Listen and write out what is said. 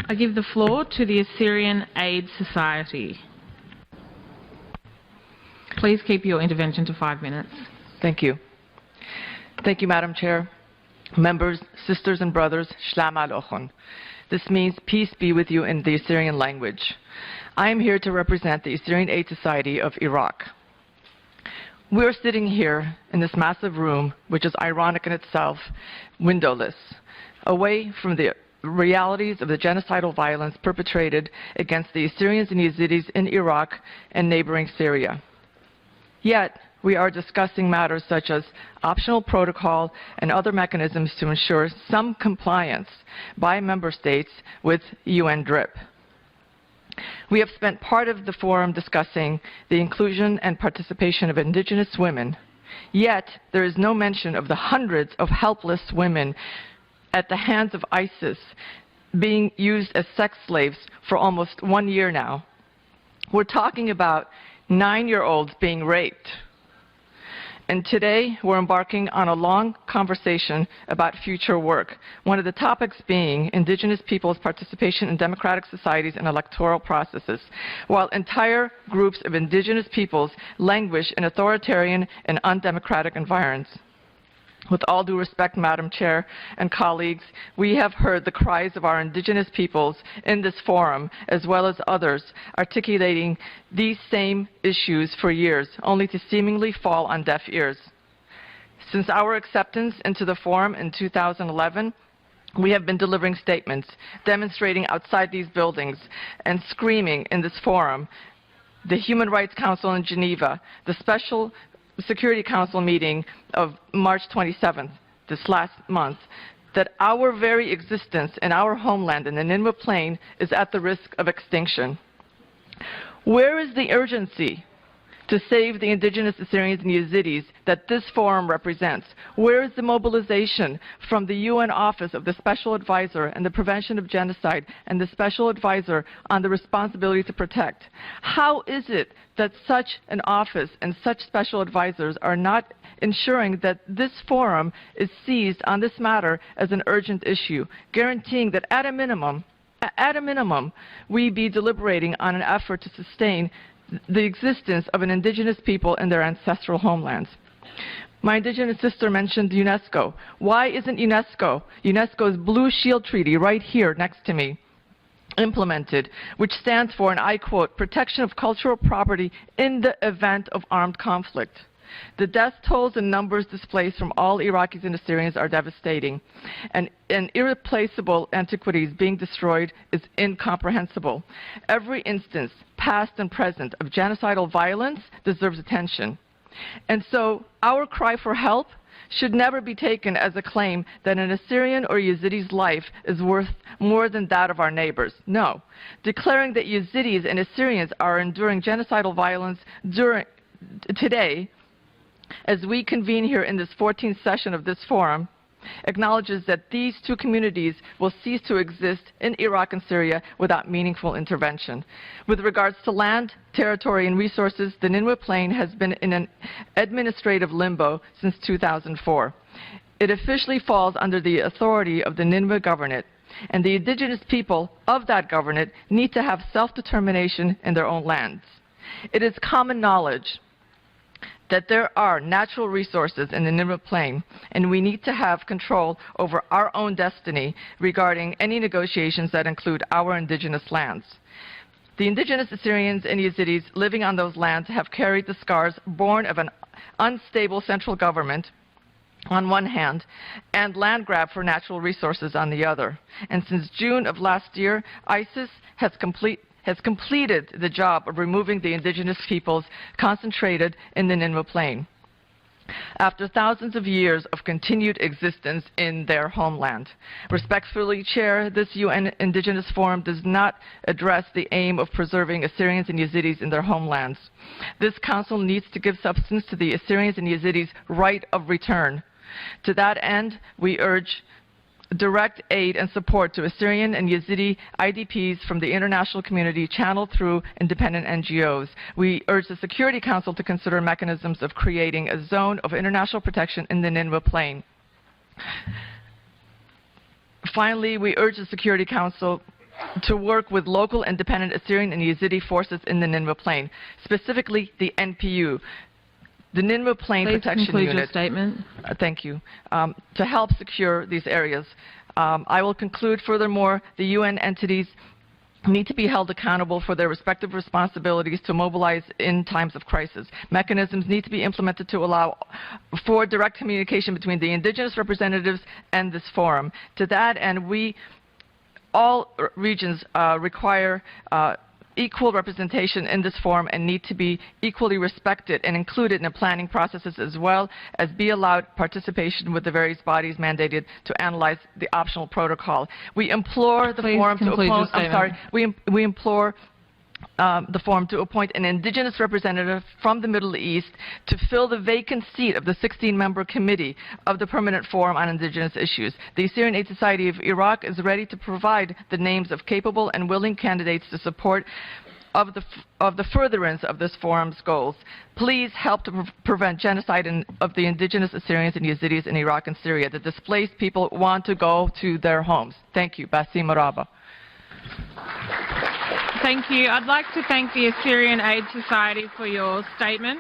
I give the floor to the Assyrian Aid Society. Please keep your intervention to 5 minutes. Thank you. Thank you, Madam Chair. Members, sisters and brothers, Shlam al-Ochon. This means peace be with you in the Assyrian language. I am here to represent the Assyrian Aid Society of Iraq. We're sitting here in this massive room, which is ironic in itself, windowless, away from the realities of the genocidal violence perpetrated against the Assyrians and Yazidis in Iraq and neighboring Syria. Yet, we are discussing matters such as optional protocol and other mechanisms to ensure some compliance by member states with UN DRIP. We have spent part of the forum discussing the inclusion and participation of Indigenous women, yet there is no mention of the hundreds of helpless women at the hands of ISIS being used as sex slaves for almost 1 year now. We're talking about 9-year-olds being raped. And today, we're embarking on a long conversation about future work, one of the topics being Indigenous peoples' participation in democratic societies and electoral processes, while entire groups of Indigenous peoples languish in authoritarian and undemocratic environments. With all due respect, Madam Chair and colleagues, we have heard the cries of our Indigenous peoples in this forum, as well as others, articulating these same issues for years, only to seemingly fall on deaf ears. Since our acceptance into the forum in 2011, we have been delivering statements, demonstrating outside these buildings, and screaming in this forum, the Human Rights Council in Geneva, the Special Security Council meeting of March 27th, this last month, that our very existence in our homeland in the Nineveh Plain is at the risk of extinction. Where is the urgency to save the Indigenous Assyrians and Yazidis that this forum represents? Where is the mobilization from the UN Office of the Special Advisor on the Prevention of Genocide and the Special Advisor on the Responsibility to Protect? How is it that such an office and such special advisors are not ensuring that this forum is seized on this matter as an urgent issue, guaranteeing that at a minimum, we be deliberating on an effort to sustain the existence of an Indigenous people in their ancestral homelands? My Indigenous sister mentioned UNESCO. Why isn't UNESCO's Blue Shield Treaty right here next to me, implemented, which stands for, and I quote, protection of cultural property in the event of armed conflict? The death tolls and numbers displaced from all Iraqis and Assyrians are devastating, and irreplaceable antiquities being destroyed is incomprehensible. Every instance, past and present, of genocidal violence deserves attention. And so our cry for help should never be taken as a claim that an Assyrian or Yazidi's life is worth more than that of our neighbors. No. Declaring that Yazidis and Assyrians are enduring genocidal violence today, as we convene here in this 14th session of this forum, acknowledges that these two communities will cease to exist in Iraq and Syria without meaningful intervention. With regards to land, territory, and resources, the Nineveh Plain has been in an administrative limbo since 2004. It officially falls under the authority of the Nineveh Governorate, and the Indigenous people of that Governorate need to have self-determination in their own lands. It is common knowledge that there are natural resources in the Nineveh Plain, and we need to have control over our own destiny regarding any negotiations that include our Indigenous lands. The Indigenous Assyrians and Yazidis living on those lands have carried the scars born of an unstable central government on one hand, and land grab for natural resources on the other. And since June of last year, ISIS has completed the job of removing the Indigenous peoples concentrated in the Nineveh Plain, after thousands of years of continued existence in their homeland. Respectfully, Chair, this UN Indigenous Forum does not address the aim of preserving Assyrians and Yazidis in their homelands. This Council needs to give substance to the Assyrians and Yazidis' right of return. To that end, we urge direct aid and support to Assyrian and Yazidi IDPs from the international community channeled through independent NGOs. We urge the Security Council to consider mechanisms of creating a zone of international protection in the Nineveh Plain. Finally, we urge the Security Council to work with local independent Assyrian and Yazidi forces in the Nineveh Plain, specifically the NPU, the Nineveh Plain Please Protection conclude Unit. your statement. Thank you. To help secure these areas. I will conclude furthermore, the UN entities need to be held accountable for their respective responsibilities to mobilize in times of crisis. Mechanisms need to be implemented to allow for direct communication between the indigenous representatives and this forum. To that end, all regions require equal representation in this forum and need to be equally respected and included in the planning processes, as well as be allowed participation with the various bodies mandated to analyze the optional protocol. We implore the Please forum to conclude your appoint, statement. we implore the forum to appoint an indigenous representative from the Middle East to fill the vacant seat of the 16-member committee of the Permanent Forum on Indigenous Issues. The Assyrian Aid Society of Iraq is ready to provide the names of capable and willing candidates to support of the furtherance of this forum's goals. Please help to prevent genocide of the indigenous Assyrians and Yazidis in Iraq and Syria. The displaced people want to go to their homes. Thank you. Basim Maraba. Thank you. I'd like to thank the Assyrian Aid Society for your statement.